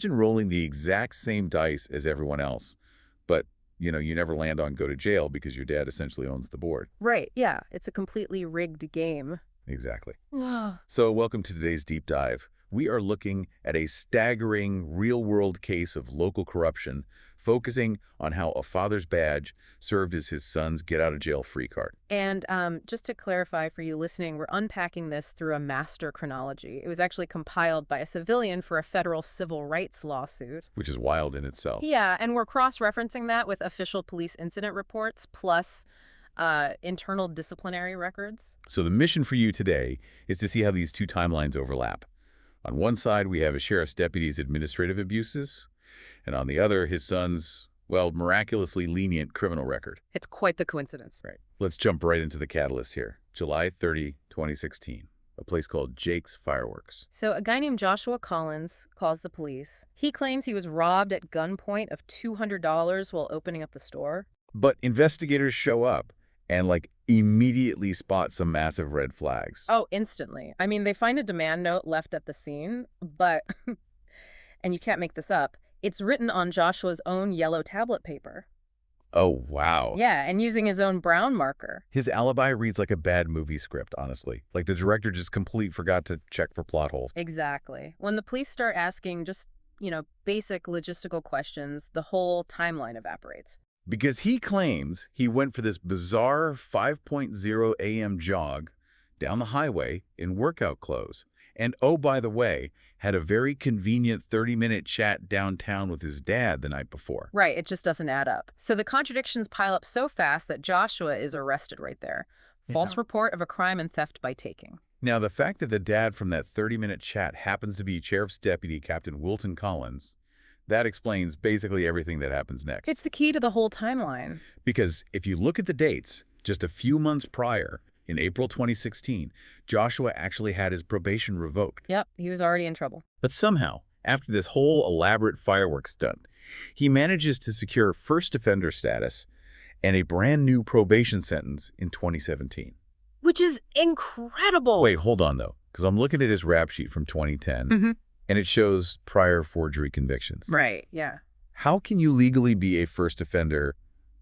Imagine rolling the exact same dice as everyone else, but, you never land on go to jail because your dad essentially owns the board. Right, yeah. It's a completely rigged game. Exactly. Wow. So welcome to today's deep dive. We are looking at a staggering real-world case of local corruption, focusing on how a father's badge served as his son's get-out-of-jail-free card. And just to clarify for you listening, we're unpacking this through a master chronology. It was actually compiled by a civilian for a federal civil rights lawsuit. Which is wild in itself. Yeah, and we're cross-referencing that with official police incident reports plus internal disciplinary records. So the mission for you today is to see how these two timelines overlap. On one side, we have a sheriff's deputy's administrative abuses, and on the other, his son's, well, miraculously lenient criminal record. It's quite the coincidence. Right. Let's jump right into the catalyst here. July 30, 2016, a place called Jake's Fireworks. So a guy named Joshua Collins calls the police. He claims he was robbed at gunpoint of $200 while opening up the store. But investigators show up and, immediately spot some massive red flags. Oh, instantly. I mean, they find a demand note left at the scene, but, and you can't make this up, it's written on Joshua's own yellow tablet paper. Oh, wow. Yeah, and using his own brown marker. His alibi reads like a bad movie script, honestly. Like the director just completely forgot to check for plot holes. Exactly. When the police start asking just, basic logistical questions, the whole timeline evaporates. Because he claims he went for this bizarre 5:00 a.m. jog down the highway in workout clothes. And oh, by the way, had a very convenient 30-minute chat downtown with his dad the night before. Right, it just doesn't add up. So the contradictions pile up so fast that Joshua is arrested right there. False report of a crime and theft by taking. Now, the fact that the dad from that 30-minute chat happens to be Sheriff's Deputy Captain Wilton Collins, that explains basically everything that happens next. It's the key to the whole timeline. Because if you look at the dates, just a few months prior, in April 2016, Joshua actually had his probation revoked. Yep, he was already in trouble. But somehow, after this whole elaborate fireworks stunt, he manages to secure first offender status and a brand new probation sentence in 2017. Which is incredible. Wait, hold on though, because I'm looking at his rap sheet from 2010, and it shows prior forgery convictions. Right, yeah. How can you legally be a first offender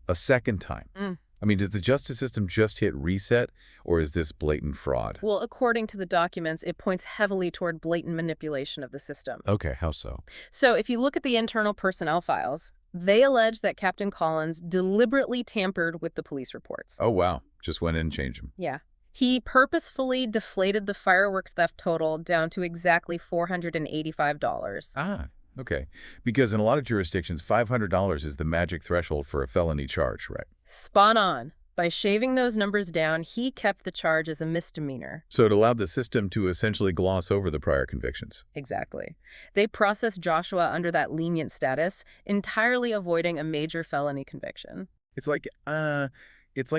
a second time? I mean, does the justice system just hit reset, or is this blatant fraud? Well, according to the documents, it points heavily toward blatant manipulation of the system. Okay, how so? So if you look at the internal personnel files, they allege that Captain Collins deliberately tampered with the police reports. Oh, wow. Just went in and changed them. Yeah. He purposefully deflated the fireworks theft total down to exactly $485. Ah, okay. Because in a lot of jurisdictions, $500 is the magic threshold for a felony charge, right? Spot on. By shaving those numbers down, he kept the charge as a misdemeanor. So it allowed the system to essentially gloss over the prior convictions. Exactly. They processed Joshua under that lenient status, entirely avoiding a major felony conviction. It's like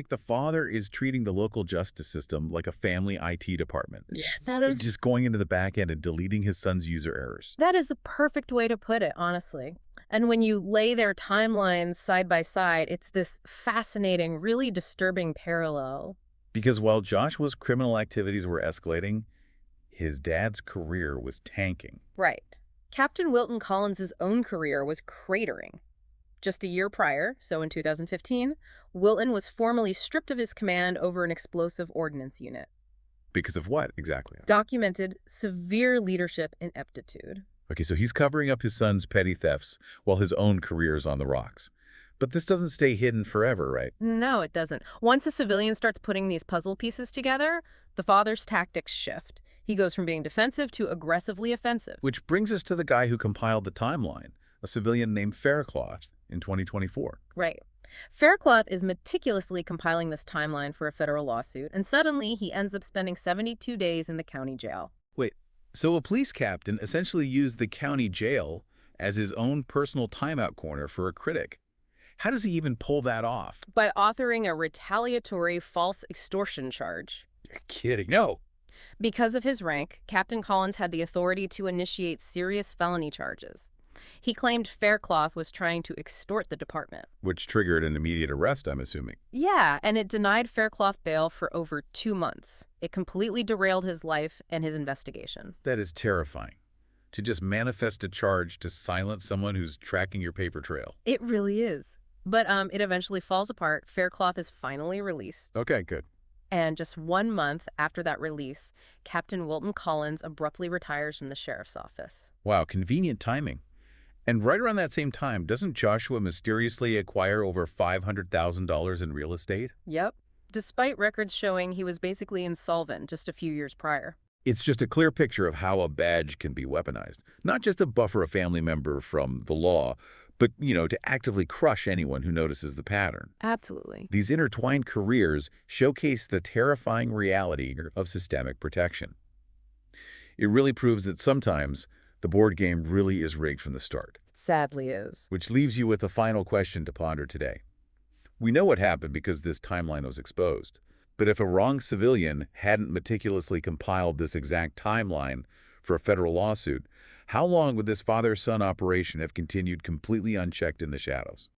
the father is treating the local justice system like a family IT department. Yeah, that is just going into the back end and deleting his son's user errors. That is a perfect way to put it, honestly. And when you lay their timelines side by side, it's this fascinating, really disturbing parallel. Because while Joshua's criminal activities were escalating, his dad's career was tanking. Right. Captain Wilton Collins' own career was cratering. Just a year prior, so in 2015, Wilton was formally stripped of his command over an explosive ordnance unit. Because of what, exactly? Documented severe leadership ineptitude. Okay, so he's covering up his son's petty thefts while his own career is on the rocks. But this doesn't stay hidden forever, right? No, it doesn't. Once a civilian starts putting these puzzle pieces together, the father's tactics shift. He goes from being defensive to aggressively offensive. Which brings us to the guy who compiled the timeline, a civilian named Faircloth, in 2024. Right. Faircloth is meticulously compiling this timeline for a federal lawsuit, and suddenly he ends up spending 72 days in the county jail. Wait, so a police captain essentially used the county jail as his own personal timeout corner for a critic. How does he even pull that off? By authoring a retaliatory false extortion charge. You're kidding. No. Because of his rank, Captain Collins had the authority to initiate serious felony charges. He claimed Faircloth was trying to extort the department. Which triggered an immediate arrest, I'm assuming. Yeah, and it denied Faircloth bail for over 2 months. It completely derailed his life and his investigation. That is terrifying. to just manifest a charge to silence someone who's tracking your paper trail. It really is. But it eventually falls apart. Faircloth is finally released. Okay, good. And just 1 month after that release, Captain Wilton Collins abruptly retires from the sheriff's office. Wow, convenient timing. And right around that same time, doesn't Joshua mysteriously acquire over $500,000 in real estate? Yep. Despite records showing he was basically insolvent just a few years prior. It's just a clear picture of how a badge can be weaponized. Not just to buffer a family member from the law, but, to actively crush anyone who notices the pattern. Absolutely. These intertwined careers showcase the terrifying reality of systemic protection. It really proves that sometimes the board game really is rigged from the start. Sadly is. Which leaves you with a final question to ponder today. We know what happened because this timeline was exposed. But if a wrong civilian hadn't meticulously compiled this exact timeline for a federal lawsuit, how long would this father-son operation have continued completely unchecked in the shadows?